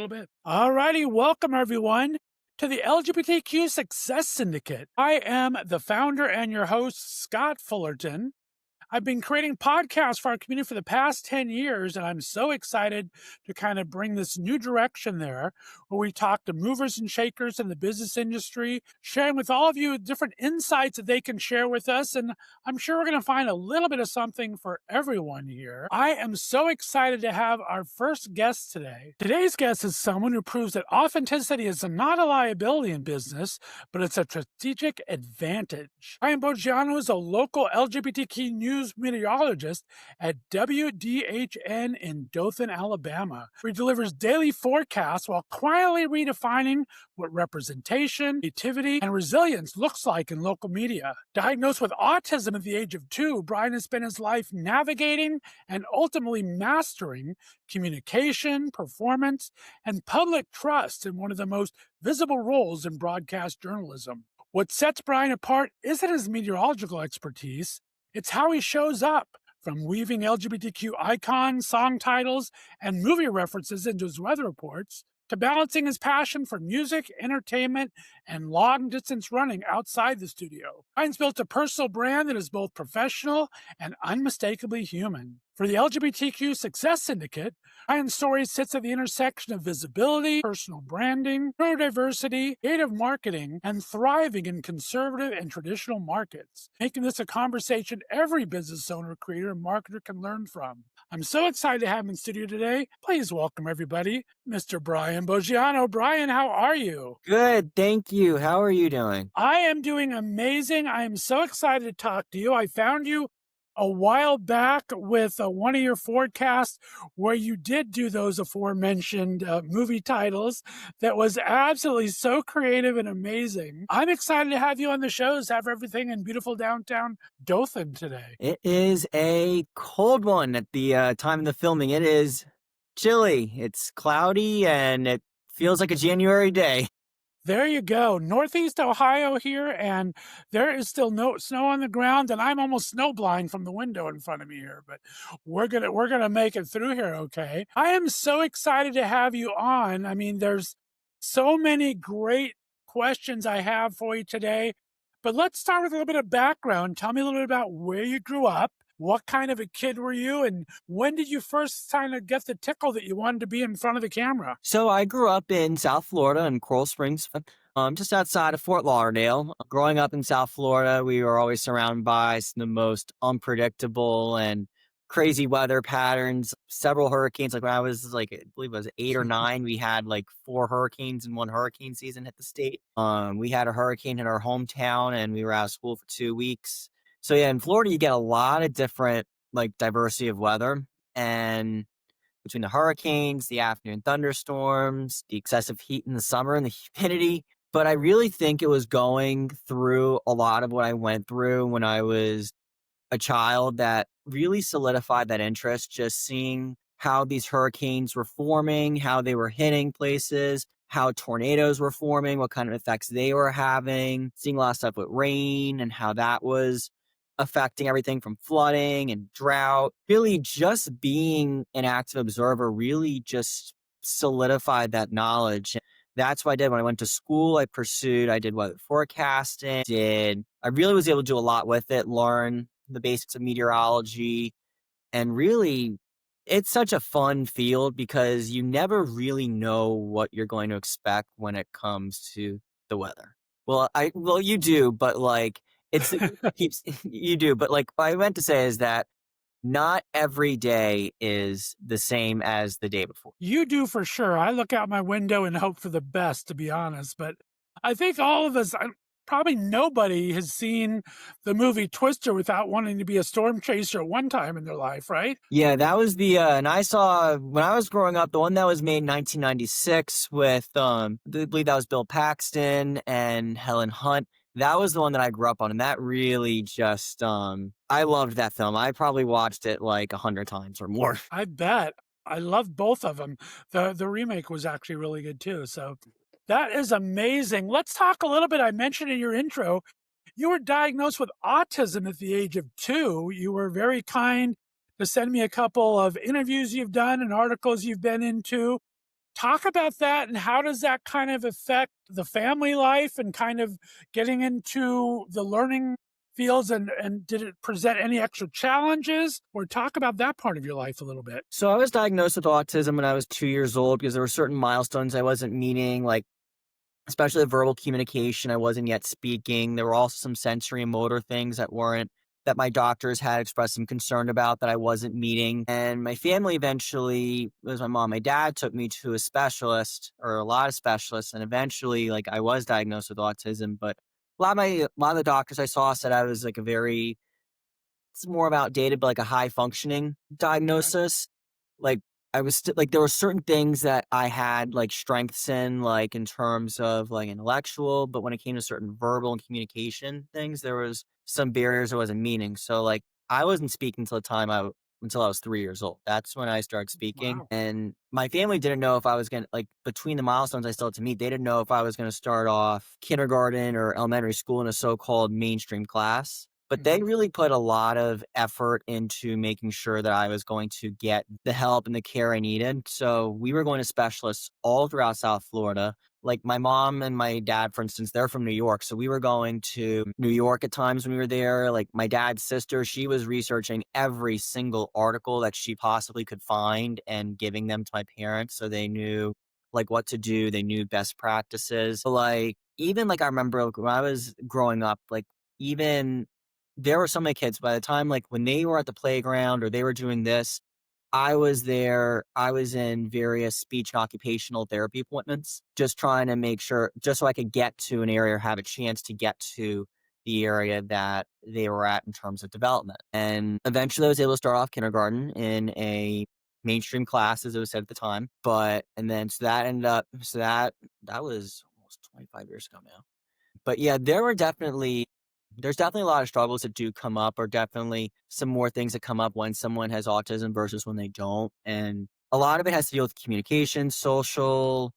little bit. All righty. Welcome, everyone, to the LGBTQ Success Syndicate. I am the founder and your host, Scott Fullerton. I've been creating podcasts for our community for the past 10 years, and I'm so excited to kind of bring this new direction there, where we talk to movers and shakers in the business industry, sharing with all of you different insights that they can share with us. And I'm sure we're going to find a little bit of something for everyone here. I am so excited to have our first guest today. Today's guest is someone who proves that authenticity is not a liability in business, but it's a strategic advantage. Bryan Boggiano is a local LGBTQ news meteorologist at WDHN in Dothan, Alabama, where he delivers daily forecasts while quietly redefining what representation, creativity, and resilience looks like in local media. Diagnosed with autism at the age of 2, Bryan has spent his life navigating and ultimately mastering communication, performance, and public trust in one of the most visible roles in broadcast journalism. What sets Bryan apart isn't his meteorological expertise, it's how he shows up, from weaving LGBTQ icons, song titles, and movie references into his weather reports, to balancing his passion for music, entertainment, and long-distance running outside the studio. Bryan's built a personal brand that is both professional and unmistakably human. For the LGBTQ Success Syndicate, Bryan's story sits at the intersection of visibility, personal branding, neurodiversity, creative marketing, and thriving in conservative and traditional markets, making this a conversation every business owner, creator, and marketer can learn from. I'm so excited to have him in studio today. Please welcome, everybody, Mr. Bryan Boggiano. Bryan, how are you? Good, thank you. How are you doing? I am doing amazing. I am so excited to talk to you. I found you a while back with one of your forecasts where you did do those aforementioned movie titles that was absolutely so creative and amazing. I'm excited to have you on the show, have everything in beautiful downtown Dothan today. It is a cold one at the time of the filming. It is chilly. It's cloudy and it feels like a January day. There you go. Northeast Ohio here, and there is still no snow on the ground, and I'm almost snowblind from the window in front of me here, but we're gonna make it through here, okay? I am so excited to have you on. I mean, there's so many great questions I have for you today, but let's start with a little bit of background. Tell me a little bit about where you grew up. What kind of a kid were you, and when did you first kind of get the tickle that you wanted to be in front of the camera? So I grew up in South Florida in Coral Springs, just outside of Fort Lauderdale. Growing up in South Florida, we were always surrounded by the most unpredictable and crazy weather patterns, several hurricanes. Like when I was I believe it was 8 or 9, we had like 4 hurricanes in one hurricane season hit the state. We had a hurricane in our hometown and we were out of school for 2 weeks. So yeah, in Florida, you get a lot of different diversity of weather, and between the hurricanes, the afternoon thunderstorms, the excessive heat in the summer and the humidity. But I really think it was going through a lot of what I went through when I was a child that really solidified that interest, just seeing how these hurricanes were forming, how they were hitting places, how tornadoes were forming, what kind of effects they were having, seeing a lot of stuff with rain and how that was affecting everything from flooding and drought. Really just being an active observer really just solidified that knowledge. That's what I did when I went to school. I did weather forecasting, I really was able to do a lot with it, learn the basics of meteorology, and really it's such a fun field because you never really know what you're going to expect when it comes to the weather. Well, you do, but you do, but what I meant to say is that not every day is the same as the day before. You do for sure. I look out my window and hope for the best, to be honest. But I think all of us, probably nobody has seen the movie Twister without wanting to be a storm chaser at one time in their life, right? Yeah, that was and I saw when I was growing up, the one that was made in 1996 with, I believe that was Bill Paxton and Helen Hunt. That was the one that I grew up on, and that really just, I loved that film. I probably watched it 100 times or more. I bet. I love both of them. The remake was actually really good too. So that is amazing. Let's talk a little bit. I mentioned in your intro, you were diagnosed with autism at the age of 2. You were very kind to send me a couple of interviews you've done and articles you've been into. Talk about that, and how does that kind of affect the family life and kind of getting into the learning fields, and did it present any extra challenges? Or talk about that part of your life a little bit. So I was diagnosed with autism when I was 2 years old because there were certain milestones I wasn't meeting, like especially verbal communication. I wasn't yet speaking. There were also some sensory and motor things that my doctors had expressed some concern about that I wasn't meeting. And my family eventually, it was my mom, my dad took me to a specialist or a lot of specialists. And eventually, like I was diagnosed with autism, but a lot of the doctors I saw said I was like it's more about outdated, but like a high functioning Okay. diagnosis. Like I was like there were certain things that I had like strengths in, like in terms of like intellectual, but when it came to certain verbal and communication things, there was some barriers I wasn't meeting. So like I wasn't speaking until I was 3 years old. That's when I started speaking. Wow. And my family didn't know if I was gonna like between the milestones I still had to meet, they didn't know if I was gonna start off kindergarten or elementary school in a so-called mainstream class. But they Mhm. really put a lot of effort into making sure that I was going to get the help and the care I needed. So we were going to specialists all throughout South Florida. Like my mom and my dad, for instance, they're from New York. So we were going to New York at times when we were there. Like my dad's sister, she was researching every single article that she possibly could find and giving them to my parents so they knew like what to do. They knew best practices. So, like even like I remember like, when I was growing up, like even there were so many kids by the time, like, when they were at the playground or they were doing this, I was there. I was in various speech and occupational therapy appointments, just trying to make sure just so I could get to an area or have a chance to get to the area that they were at in terms of development. And eventually, I was able to start off kindergarten in a mainstream class, as it was said at the time. But and then so that ended up so that was almost 25 years ago now. But yeah, there's definitely a lot of struggles that do come up, or definitely some more things that come up when someone has autism versus when they don't. And a lot of it has to deal with communication, social.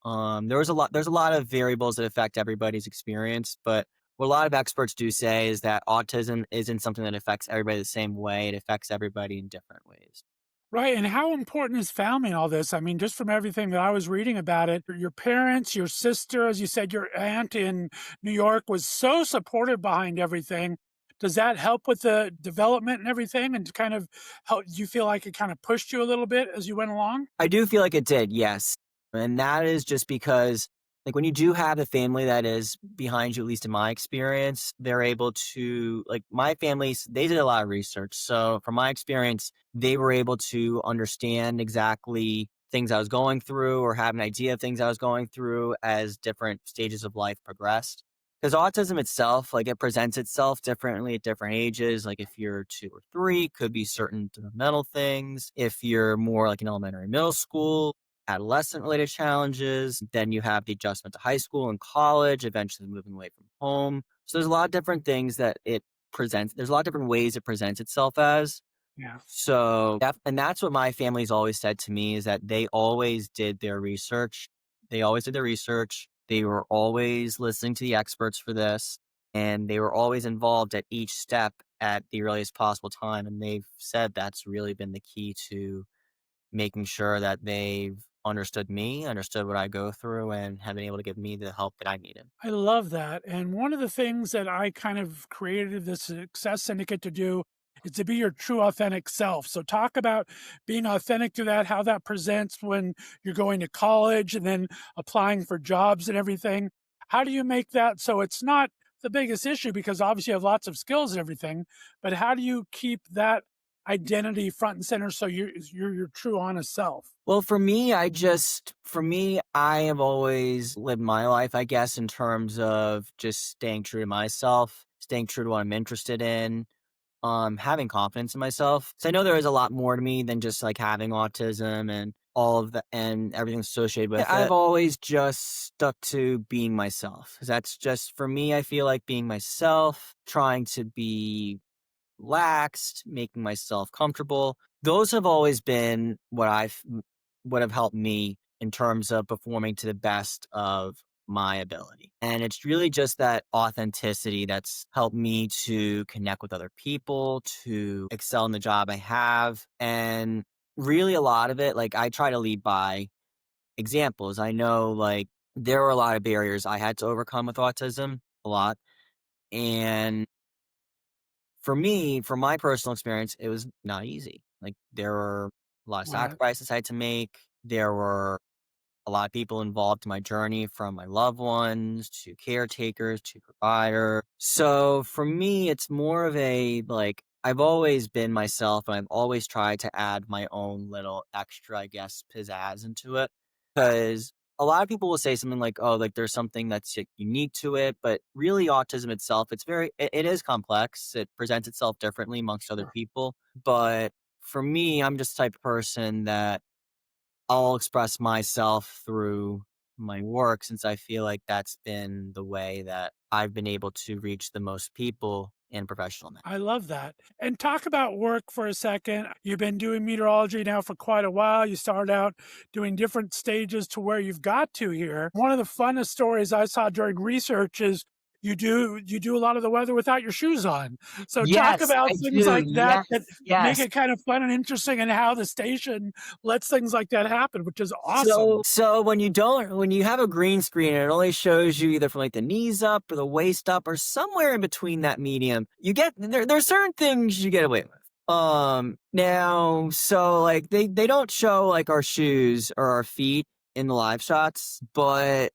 There's a lot of variables that affect everybody's experience, but what a lot of experts do say is that autism isn't something that affects everybody the same way. It affects everybody in different ways. Right, and how important is family in all this? I mean, just from everything that I was reading about it, your parents, your sister, as you said, your aunt in New York was so supportive behind everything. Does that help with the development and everything, and to kind of help do you feel like it kind of pushed you a little bit as you went along? I do feel like it did, yes. And that is just because, like, when you do have a family that is behind you, at least in my experience, they're able to, like, my families, they did a lot of research. So, from my experience, they were able to understand exactly things I was going through or have an idea of things I was going through as different stages of life progressed. Because autism itself, like it presents itself differently at different ages. Like if you're 2 or 3, could be certain developmental things. If you're more like in elementary, middle school, adolescent related challenges, then you have the adjustment to high school and college, eventually moving away from home. So there's a lot of different things that it presents. There's a lot of different ways it presents itself as. Yeah. And that's what my family's always said to me is that they always did their research. They always did their research. They were always listening to the experts for this, and they were always involved at each step at the earliest possible time. And they've said that's really been the key to making sure that they've understood me, understood what I go through, and have been able to give me the help that I needed. I love that. And one of the things that I kind of created the Success Syndicate to do is to be your true authentic self. So talk about being authentic to that, how that presents when you're going to college and then applying for jobs and everything. How do you make that so it's not the biggest issue, because obviously you have lots of skills and everything, but how do you keep that identity front and center so you're your true honest self? Well, for me, I have always lived my life, I guess, in terms of just staying true to myself, staying true to what I'm interested in, having confidence in myself. So I know there is a lot more to me than just like having autism and all of the and everything associated with it. I've always just stuck to being myself. 'Cause that's just for me, I feel like being myself, trying to be relaxed, making myself comfortable. Those have always been what have helped me in terms of performing to the best of my ability. And it's really just that authenticity that's helped me to connect with other people, to excel in the job I have. And really a lot of it, like I try to lead by examples. I know, like, there were a lot of barriers I had to overcome with autism, a lot. And for me, from my personal experience, it was not easy. Like, there were a lot of Right. sacrifices I had to make. There were a lot of people involved in my journey, from my loved ones to caretakers to provider. So for me, it's more of a like, I've always been myself and I've always tried to add my own little extra, I guess, pizzazz into it. Because a lot of people will say something like, oh, like there's something that's like, unique to it. But really, autism itself, it is complex. It presents itself differently amongst other Sure. people. But for me, I'm just the type of person that I'll express myself through my work, since I feel like that's been the way that I've been able to reach the most people in a professional manner. I love that. And talk about work for a second. You've been doing meteorology now for quite a while. You started out doing different stages to where you've got to here. One of the funnest stories I saw during research is you do a lot of the weather without your shoes on. So talk Yes, about I things do. like that that Yes, make yes. it kind of fun and interesting, and how the station lets things like that happen, which is awesome. So when you have a green screen and it only shows you either from like the knees up or the waist up or somewhere in between that medium, there's certain things you get away with. Now, so like they don't show like our shoes or our feet in the live shots, but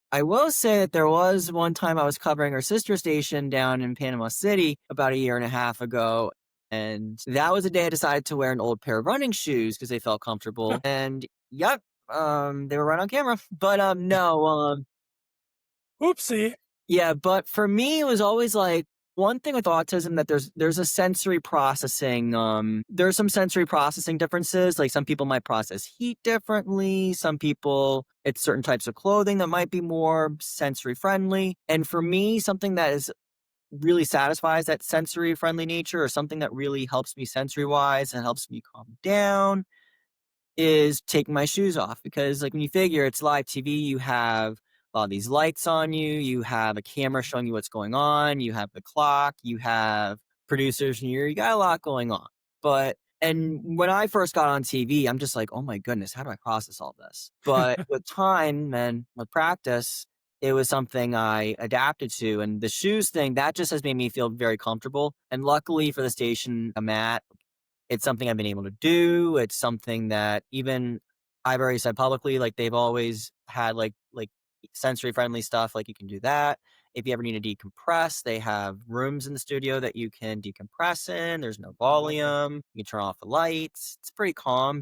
I will say that there was one time I was covering our sister station down in Panama City about a year and a half ago. And that was a day I decided to wear an old pair of running shoes because they felt comfortable. And yep, they were right on camera. But no, Oopsie. yeah, but for me, it was always like one thing with autism, that there's a sensory processing. There's some sensory processing differences. Like, some people might process heat differently. Some people, it's certain types of clothing that might be more sensory friendly. And for me, something that is really satisfies that sensory friendly nature, or something that really helps me sensory wise and helps me calm down, is taking my shoes off. Because, like, when you figure it's live TV, you have all these lights on you, you have a camera showing you what's going on, you have the clock, you have producers in you got a lot going on. And when I first got on TV, I'm just like, oh my goodness, how do I process all this? But with time and with practice, it was something I adapted to. And the shoes thing, that just has made me feel very comfortable. And luckily for the station I'm at, it's something I've been able to do. It's something that even I've already said publicly, like, they've always had like sensory friendly stuff. Like, you can do that. If you ever need to decompress, they have rooms in the studio that you can decompress in. There's no I love that. volume. You can turn off the lights. It's pretty calm.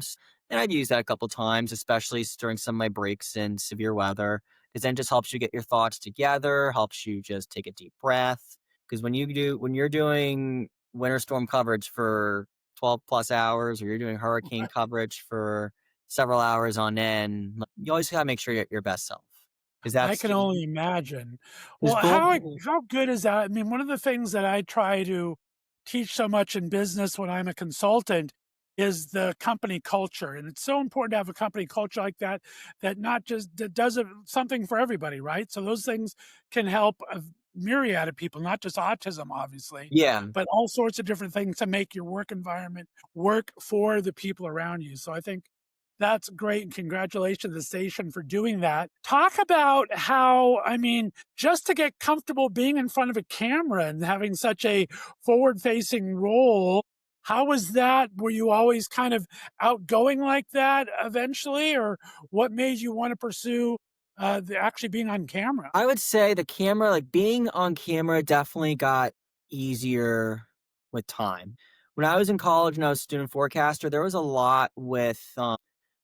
And I've used that a couple times, especially during some of my breaks in severe weather, because then just helps you get your thoughts together, helps you just take a deep breath. Because when you're doing winter storm coverage for 12 plus hours, or you're doing hurricane coverage for several hours on end, you always gotta make sure you're at your best self. Because I that's can only imagine. because Well, both. how good is that? I mean, one of the things that I try to teach so much in business when I'm a consultant is the company culture, and it's so important to have a company culture like that, that not just that does something for everybody, right? So those things can help a myriad of people, not just autism, obviously, Yeah. but all sorts of different things to make your work environment work for the people around you. So I think that's great, and congratulations to the station for doing that. Talk about how, I mean, just to get comfortable being in front of a camera and having such a forward-facing role, how was that? Were you always kind of outgoing like that eventually, or what made you want to pursue actually being on camera? I would say the camera, like, being on camera, definitely got easier with time. When I was in college and I was a student forecaster, there was a lot with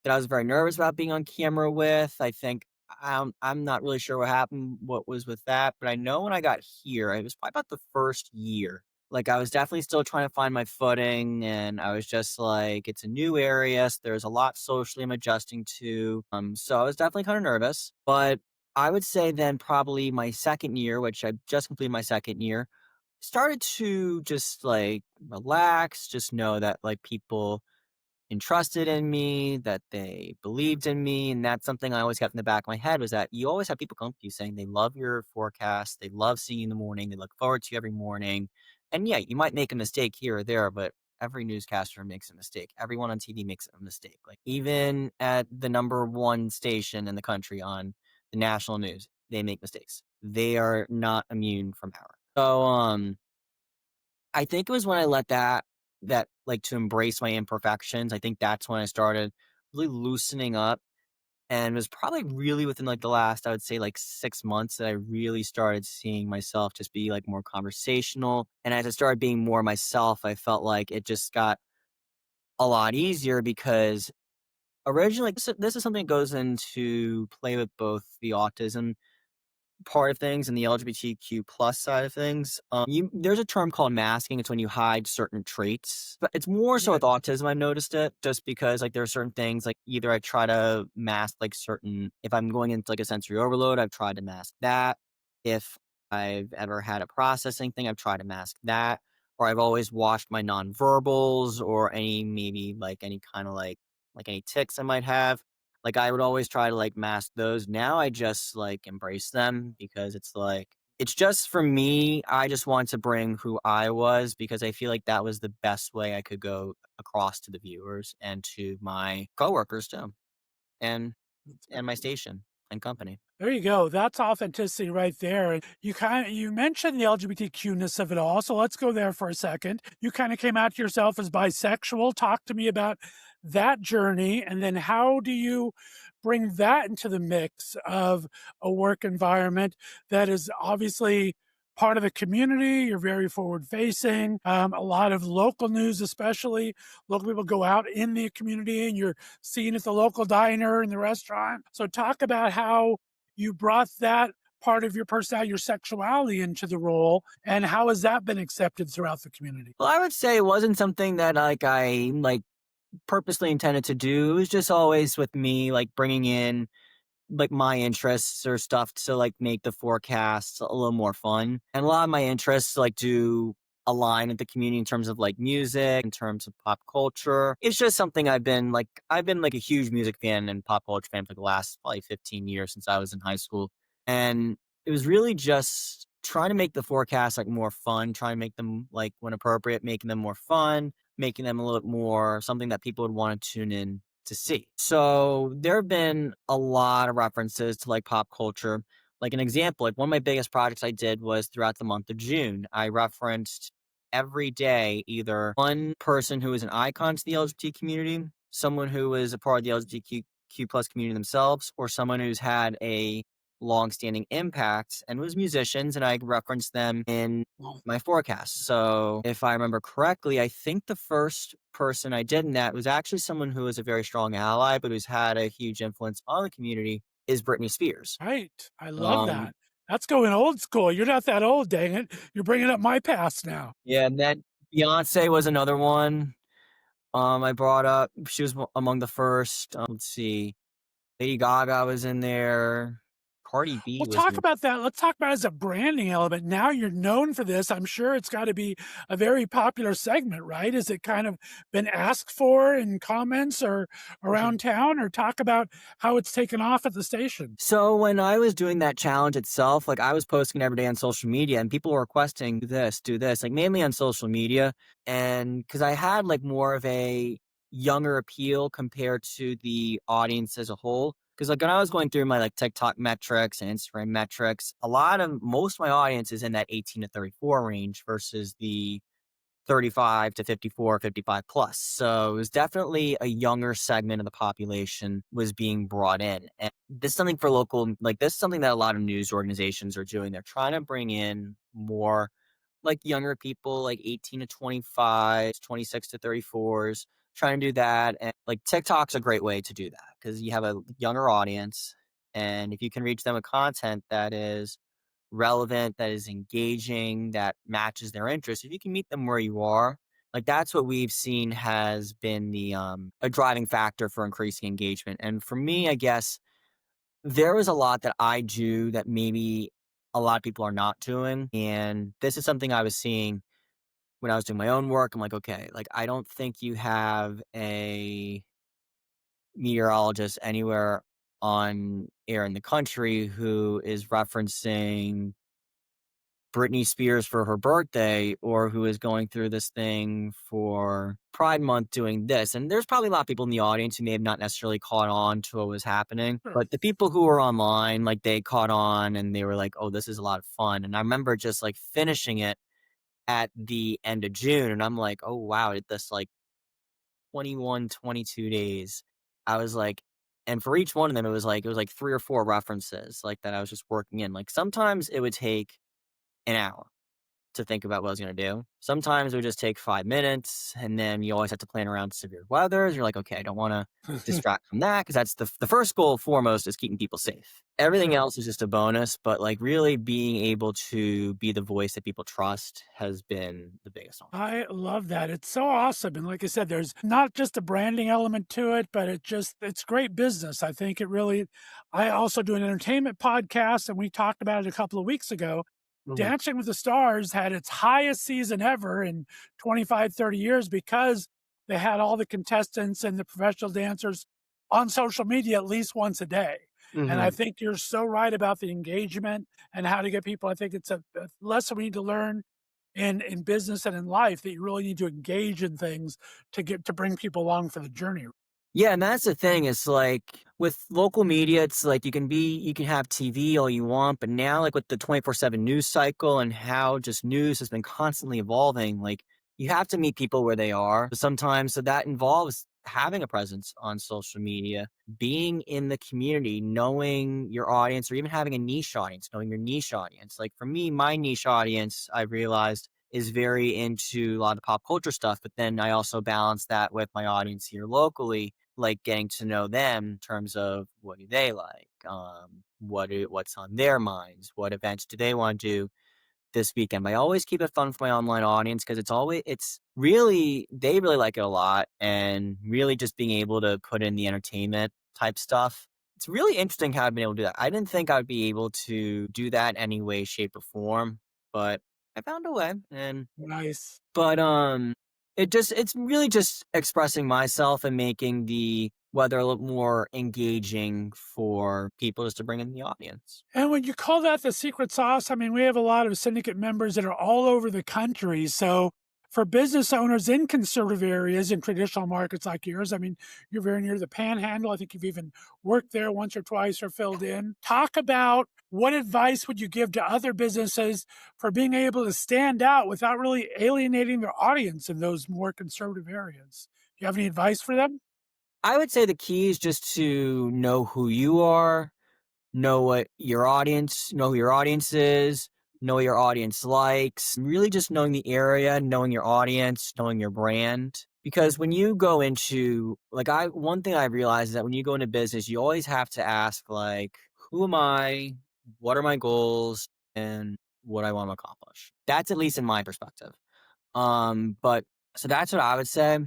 that I was very nervous about being on camera with. I think I'm not really sure what happened, what was with that, but I know when I got here, it was probably about the first year. Like, I was definitely still trying to find my footing, and I was just like, it's a new area. So there's a lot socially I'm adjusting to. So I was definitely kind of nervous, but I would say then probably my second year, which I just completed my second year, started to just like relax, just know that like people entrusted in me, that they believed in me. And that's something I always kept in the back of my head, was that you always have people come to you saying they love your forecast, they love seeing you in the morning, they look forward to you every morning. And yeah, you might make a mistake here or there, but every newscaster makes a mistake. Everyone on TV makes a mistake. Like even at the number one station in the country on the national news, they make mistakes. They are not immune from error. So I think it was when I let that like to embrace my imperfections. I think that's when I started really loosening up, and it was probably really within like the last, I would say, like 6 months that I really started seeing myself just be like more conversational. And as I started being more myself, I felt like it just got a lot easier because originally this is something that goes into play with both the autism part of things and the LGBTQ plus side of things. There's a term called masking. It's when you hide certain traits, but it's more so Yeah. with autism. I've noticed it just because like there are certain things like either I try to mask like certain, if I'm going into like a sensory overload, I've tried to mask that. If I've ever had a processing thing, I've tried to mask that. Or I've always watched my nonverbals or any maybe like any kind of like any tics I might have, like, I would always try to, like, mask those. Now I just, like, embrace them because it's like it's just for me, I just want to bring who I was because I feel like that was the best way I could go across to the viewers and to my coworkers too, and my station and company. There you go. That's authenticity right there. And you mentioned the LGBTQ-ness of it all. So let's go there for a second. You kind of came out to yourself as bisexual. Talk to me about that journey. And then how do you bring that into the mix of a work environment that is obviously part of the community? You're very forward facing. A lot of local news, especially local people go out in the community and you're seen at the local diner and the restaurant. So talk about how you brought that part of your personality, your sexuality into the role, and how has that been accepted throughout the community? Well, I would say it wasn't something that, like, I, like, purposely intended to do. It was just always with me, like, bringing in like my interests or stuff to like make the forecasts a little more fun. And a lot of my interests like do align with the community in terms of like music, in terms of pop culture. It's just something I've been like a huge music fan and pop culture fan for the last probably 15 years since I was in high school. And it was really just trying to make the forecast like more fun, trying to make them like when appropriate, making them more fun, making them a little bit more something that people would want to tune in to see. So there have been a lot of references to like pop culture. Like an example, like one of my biggest projects I did was throughout the month of June. I referenced every day either one person who is an icon to the LGBT community, someone who is a part of the LGBTQ plus community themselves, or someone who's had a long-standing impact and was musicians, and I referenced them in my forecast. So if I remember correctly, I think the first person I did in that was actually someone who was a very strong ally, but who's had a huge influence on the community is Britney Spears. Right. I love Um, that. That's going old school. You're not that old, dang it. You're bringing up my past now. yeah, and then Beyonce was another one. I brought up. She was among the first. Let's see, Lady Gaga was in there. Cardi B Well, was talk about that. Let's talk about it as a branding element. Now you're known for this. I'm sure it's got to be a very popular segment, right? Has it kind of been asked for in comments or around town, or talk about how it's taken off at the station? So when I was doing that challenge itself, like I was posting every day on social media and people were requesting do this, like mainly on social media. And because I had like more of a younger appeal compared to the audience as a whole. Because like when I was going through my like TikTok metrics and Instagram metrics, most of my audience is in that 18 to 34 range versus the 35 to 54, 55 plus. So it was definitely a younger segment of the population was being brought in. And this is something for local, like this is something that a lot of news organizations are doing. They're trying to bring in more like younger people, like 18 to 25, 26 to 34s, trying to do that. And like TikTok's a great way to do that because you have a younger audience. And if you can reach them with content that is relevant, that is engaging, that matches their interests, if you can meet them where you are, like that's what we've seen has been the a driving factor for increasing engagement. And for me, I guess there is a lot that I do that maybe a lot of people are not doing. And this is something I was seeing when I was doing my own work. I'm like, okay, like I don't think you have a meteorologist anywhere on air in the country who is referencing Britney Spears for her birthday or who is going through this thing for Pride Month doing this. And there's probably a lot of people in the audience who may have not necessarily caught on to what was happening. Sure. But the people who were online, like they caught on and they were like, oh, this is a lot of fun. And I remember just like finishing it at the end of June. And I'm like, oh, wow, this like 21, 22 days. I was like, and for each one of them, it was like 3 or 4 references like that I was just working in. Like sometimes it would take an hour to think about what I was gonna do. Sometimes it would just take 5 minutes, and then you always have to plan around severe weather. You're like, okay, I don't wanna distract from that because that's the first goal foremost is keeping people safe. Everything Sure. else is just a bonus, but like really being able to be the voice that people trust has been the biggest one. I love that. It's so awesome. And like I said, there's not just a branding element to it, but it's great business. I think it really, I also do an entertainment podcast and we talked about it a couple of weeks ago. Mhm. Dancing with the Stars had its highest season ever in 25, 30 years because they had all the contestants and the professional dancers on social media at least once a day. And I Mhm. think you're so right about the engagement and how to get people. I think it's a lesson we need to learn in business and in life that you really need to engage in things to bring people along for the journey. Yeah, and that's the thing. It's like with local media, it's like you can have TV all you want, but now like with the 24/7 news cycle and how just news has been constantly evolving, like you have to meet people where they are sometimes. So that involves having a presence on social media, being in the community, knowing your audience, or even having a niche audience, knowing your niche audience. Like for me, my niche audience, I realized is very into a lot of pop culture stuff, but then I also balance that with my audience here locally, like getting to know them in terms of what do they like, what's on their minds, what events do they want to do this weekend. But I always keep it fun for my online audience because it's really they really like it a lot, and really just being able to put in the entertainment type stuff. It's really interesting how I've been able to do that. I didn't think I'd be able to do that any way, shape, or form, but I found a way, and Nice. but, it's really just expressing myself and making the weather a little more engaging for people just to bring in the audience. And when you call that the secret sauce, I mean, we have a lot of syndicate members that are all over the country. So for business owners in conservative areas in traditional markets like yours, I mean, you're very near the panhandle. I think you've even worked there once or twice or filled in. Talk about what advice would you give to other businesses for being able to stand out without really alienating their audience in those more conservative areas? Do you have any advice for them? I would say the key is just to know who you are, know who your audience is, know what your audience likes, really just knowing the area, knowing your audience, knowing your brand. Because when you go into one thing I realized is that when you go into business, you always have to ask like, who am I? What are my goals? And what I want to accomplish. That's at least in my perspective. But so that's what I would say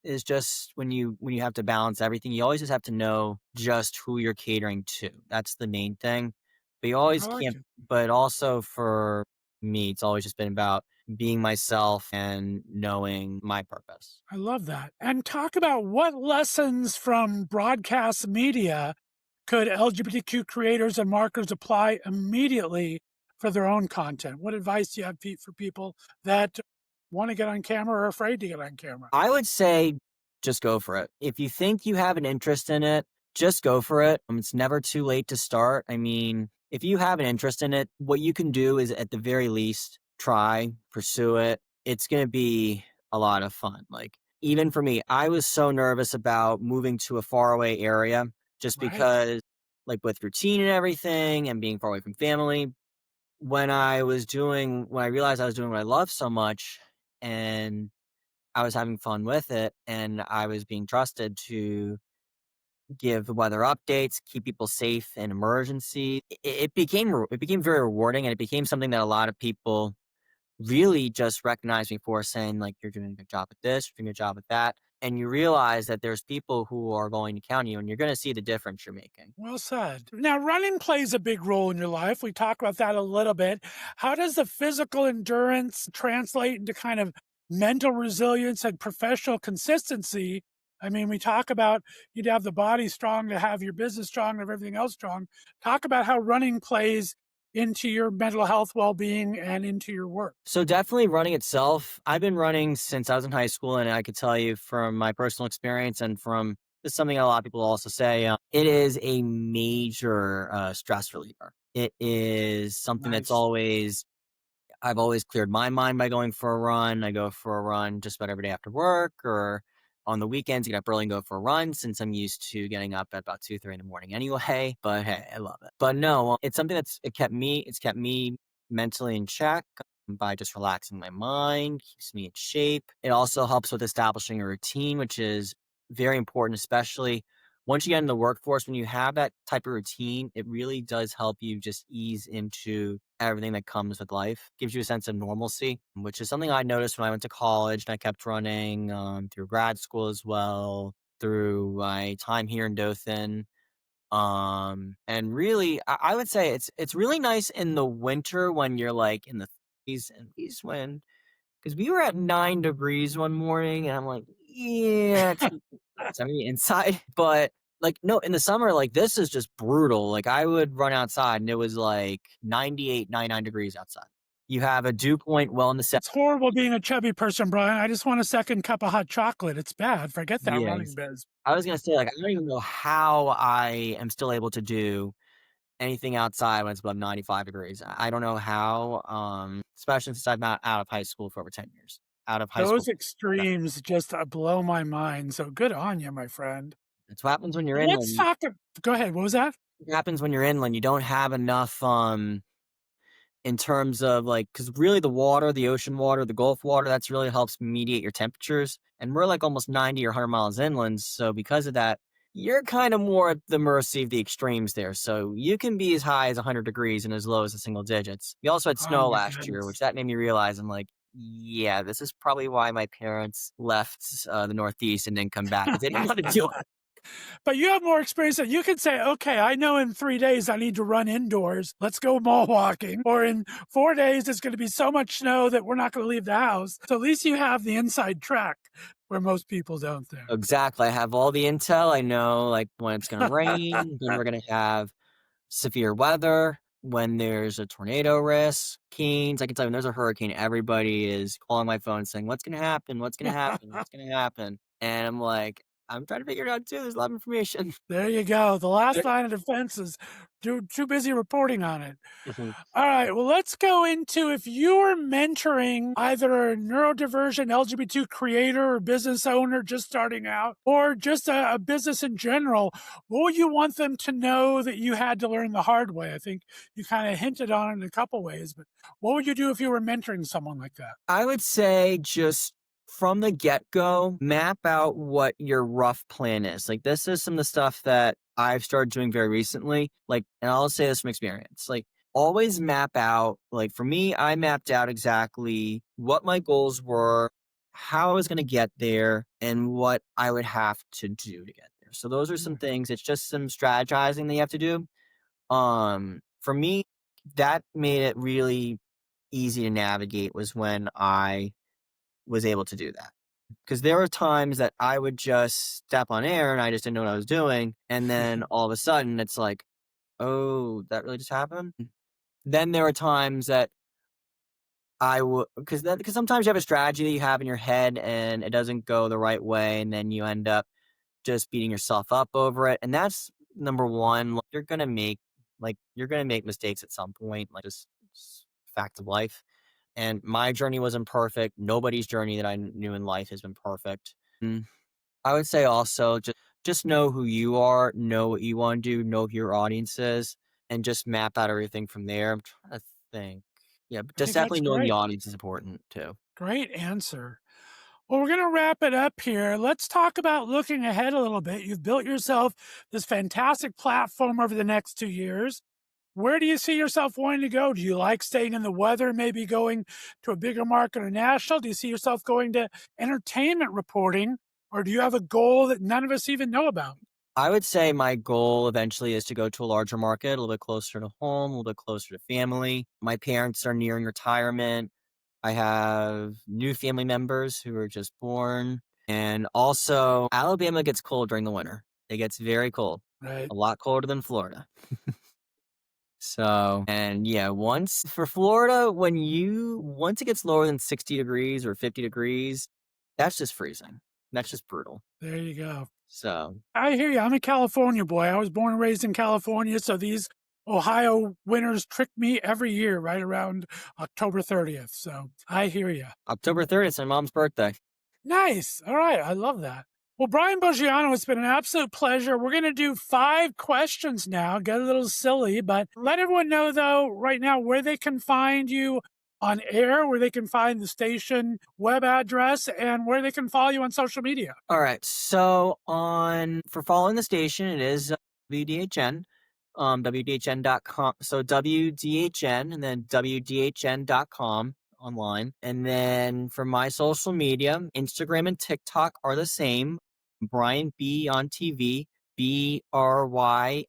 is just when you have to balance everything, you always just have to know just who you're catering to. That's the main thing. But you I always like can't it. but also for me, it's always just been about being myself and knowing my purpose. I love that. And talk about what lessons from broadcast media could LGBTQ creators and marketers apply immediately for their own content? What advice do you have for people that want to get on camera or are afraid to get on camera? I would say just go for it. If you think you have an interest in it, just go for it. It's never too late to start. I mean, if you have an interest in it, what you can do is at the very least try, pursue it. It's going to be a lot of fun. Like, even for me, I was so nervous about moving to a faraway area just Right. because, like, with routine and everything and being far away from family. When I realized I was doing what I love so much, and I was having fun with it, and I was being trusted to give the weather updates, keep people safe in emergency. It became very rewarding, and it became something that a lot of people really just recognized me for, saying like, "You're doing a good job at this, you're doing a good job at that," and you realize that there's people who are going to count you, and you're going to see the difference you're making. Well said. Now, running plays a big role in your life. We talked about that a little bit. How does the physical endurance translate into kind of mental resilience and professional consistency? I mean, we talk about you'd have the body strong to have your business strong and everything else strong. Talk about how running plays into your mental health well-being and into your work? So definitely running itself. I've been running since I was in high school, and I could tell you from my personal experience and from this is something a lot of people also say, it is a major stress reliever. It is something that's Nice. always I've always cleared my mind by going for a run. I go for a run just about every day after work or on the weekends, get up early and go for a run since I'm used to getting up at about 2, 3 in the morning anyway. But hey, I love it. But no, it's something it's kept me mentally in check by just relaxing my mind, keeps me in shape. It also helps with establishing a routine, which is very important, especially once you get in the workforce, when you have that type of routine, it really does help you just ease into everything that comes with life. Gives you a sense of normalcy, which is something I noticed when I went to college and I kept running through grad school as well, through my time here in Dothan. And really, I would say it's really nice in the winter when you're like in the 30s and these when because we were at 9 degrees one morning, and I'm like, yeah, it's I mean, inside, but like, no, in the summer, like this is just brutal. Like I would run outside and it was like 98, 99 degrees outside. You have a dew point well in the It's horrible being a chubby person, Brian. I just want a second cup of hot chocolate. It's bad. Forget that running yes. biz. I was gonna say, like, I don't even know how I am still able to do anything outside when it's above 95 degrees. I don't know how, especially since I've been out of high school for over 10 years. Out of high school. Those extremes just blow my mind. So good on you, my friend. That's what happens when you're Let's inland. talk. Go ahead. What was that? It happens when you're inland. You don't have enough, in terms of like, because really the water, the ocean water, the Gulf water, that's really helps mediate your temperatures. And we're like almost 90 or 100 miles inland. So because of that, you're kind of more at the mercy of the extremes there. So you can be as high as 100 degrees and as low as the single digits. We also had Oh snow my last year, which goodness. that made me realize I'm like, yeah, this is probably why my parents left the Northeast and didn't come back because they didn't want to do it. But you have more experience that you can say, okay, I know in 3 days I need to run indoors. Let's go mall walking. Or in 4 days, it's going to be so much snow that we're not going to leave the house. So at least you have the inside track where most people don't there. Exactly. I have all the intel. I know like when it's going to rain, when we're going to have severe weather, when there's a tornado risk, Keens. I can tell you when there's a hurricane, everybody is calling my phone saying, what's going to happen? What's going to happen? What's going to happen? And I'm like, I'm trying to figure it out too. There's a lot of information. There you go. The last line of defense is too busy reporting on it. All right. Well, let's go into if you were mentoring either a neurodivergent LGBT creator or business owner just starting out, or just a business in general, what would you want them to know that you had to learn the hard way? I think you kind of hinted on it in a couple ways, but what would you do if you were mentoring someone like that? I would say just from the get go, map out what your rough plan is. Like, this is some of the stuff that I've started doing very recently. Like, and I'll say this from experience. Like, always map out, like, for me, I mapped out exactly what my goals were, how I was going to get there, and what I would have to do to get there. So, those are some Mm, things. It's just some strategizing that you have to do. For me, that made it really easy to navigate was when I was able to do that. Because there were times that I would just step on air and I just didn't know what I was doing. And then all of a sudden it's like, oh, that really just happened. Then there were times that I would, because sometimes you have a strategy that you have in your head and it doesn't go the right way. And then you end up just beating yourself up over it. And that's number one. Like, you're going to make mistakes at some point, like just fact of life. And my journey wasn't perfect. Nobody's journey that I knew in life has been perfect. Mm, I would say also just know who you are, know what you want to do, know who your audience is, and just map out everything from there. I'm trying to think. Yeah, but I just think that's definitely knowing the great. audience is important too. Great answer. Well, we're going to wrap it up here. Let's talk about looking ahead a little bit. You've built yourself this fantastic platform over the next 2 years. Where do you see yourself wanting to go? Do you like staying in the weather, maybe going to a bigger market or national? Do you see yourself going to entertainment reporting? Or do you have a goal that none of us even know about? I would say my goal eventually is to go to a larger market, a little bit closer to home, a little bit closer to family. My parents are nearing retirement. I have new family members who are just born. And also, Alabama gets cold during the winter. It gets very cold, Right. a lot colder than Florida. So, and yeah, once for Florida, once it gets lower than 60 degrees or 50 degrees, that's just freezing. That's just brutal. There you go. So, I hear you. I'm a California boy. I was born and raised in California, so these Ohio winters trick me every year right around October 30th. So I hear you. October 30th is my mom's birthday. Nice. All right. I love that. Well, Bryan Boggiano, it's been an absolute pleasure. We're going to do 5 questions now, get a little silly, but let everyone know, though, right now where they can find you on air, where they can find the station web address, and where they can follow you on social media. All right. So for following the station, it is WDHN, WDHN.com. So WDHN and then WDHN.com online. And then for my social media, Instagram and TikTok are the same. Bryan B on TV, BRYAN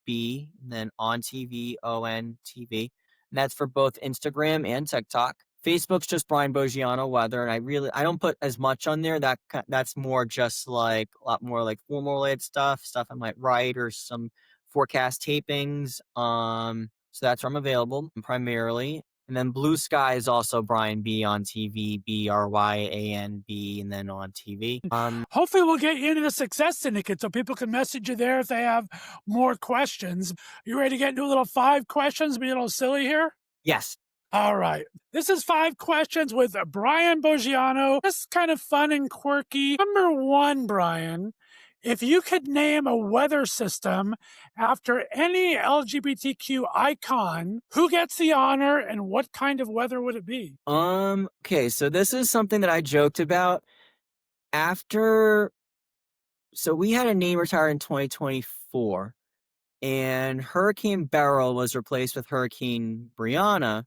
B, and then on TV, ON TV. And that's for both Instagram and TikTok. Facebook's just Bryan Boggiano Weather, and I don't put as much on there. That's more just like a lot more like formal related stuff I might write or some forecast tapings. So that's where I'm available primarily. And then Blue Sky is also Bryan B on TV, BRYAN B, and then on TV. Hopefully we'll get you into the Success Syndicate so people can message you there if they have more questions. You ready to get into a little 5 questions, be a little silly here? Yes. All right. This is 5 questions with Bryan Boggiano. This is kind of fun and quirky. Number 1, Bryan, if you could name a weather system after any LGBTQ icon, who gets the honor and what kind of weather would it be? Okay, so this is something that I joked about so we had a name retire in 2024, and Hurricane Beryl was replaced with Hurricane Brianna.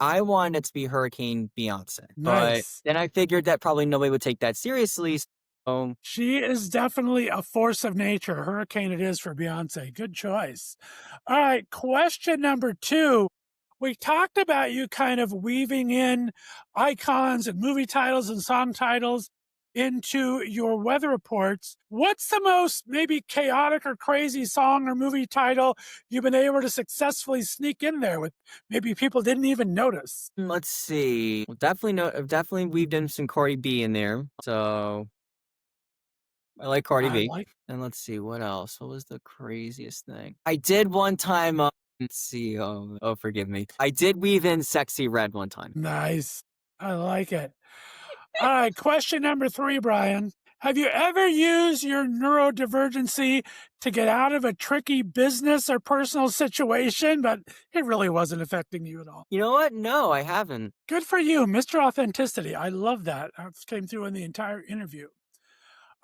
I wanted it to be Hurricane Beyonce, but Nice. then I figured that probably nobody would take that seriously. So She is definitely a force of nature. Hurricane it is for Beyonce. Good choice. All right, question number 2. We talked about you kind of weaving in icons and movie titles and song titles into your weather reports. What's the most maybe chaotic or crazy song or movie title you've been able to successfully sneak in there with maybe people didn't even notice? let's see. Well, definitely weaved in some Cardi B in there. So I like Cardi I B. like. And let's see, what else? What was the craziest thing? I did one time, let's see, forgive me. I did weave in Sexy Red one time. Nice. I like it. All right, question number 3, Bryan. Have you ever used your neurodivergency to get out of a tricky business or personal situation, but it really wasn't affecting you at all? You know what? No, I haven't. Good for you, Mr. Authenticity. I love that. That came through in the entire interview.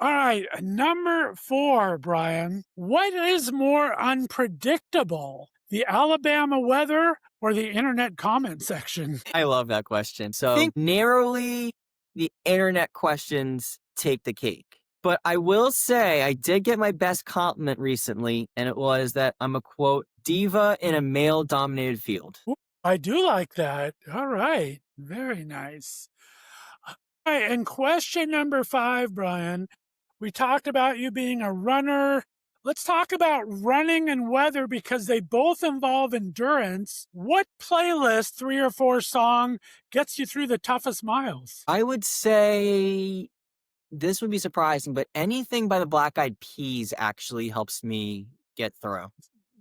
All right, number 4, Bryan. What is more unpredictable, the Alabama weather or the internet comment section? I love that question. So I think narrowly, the internet questions take the cake. But I will say I did get my best compliment recently, and it was that I'm a, quote, diva in a male-dominated field. Ooh, I do like that. All right, very nice. All right, and question number 5, Bryan. We talked about you being a runner. Let's talk about running and weather because they both involve endurance. What playlist, 3 or 4 song, gets you through the toughest miles? I would say this would be surprising, but anything by the Black Eyed Peas actually helps me get through.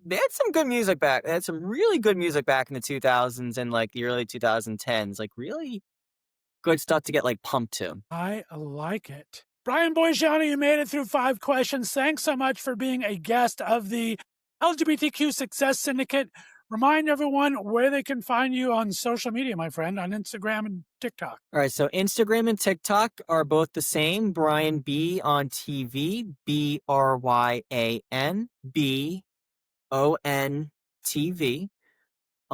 They had some good music back. They had some really good music back in the 2000s and like the early 2010s. Like really good stuff to get like pumped to. I like it. Bryan Boggiano, you made it through 5 questions. Thanks so much for being a guest of the LGBTQ Success Syndicate. Remind everyone where they can find you on social media, my friend, on Instagram and TikTok. All right, so Instagram and TikTok are both the same. Bryan B on TV, BRYAN BON TV.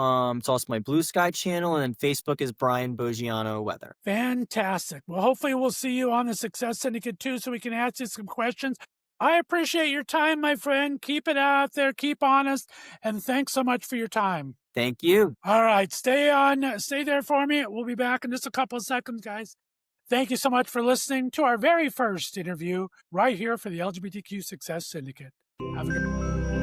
It's also my Blue Sky channel, and then Facebook is Bryan Boggiano Weather. Fantastic. Well, hopefully we'll see you on the Success Syndicate too, so we can ask you some questions. I appreciate your time, my friend. Keep it out there. Keep honest. And thanks so much for your time. Thank you. All right. Stay there for me. We'll be back in just a couple of seconds, guys. Thank you so much for listening to our very first interview right here for the LGBTQ Success Syndicate. Have a good one.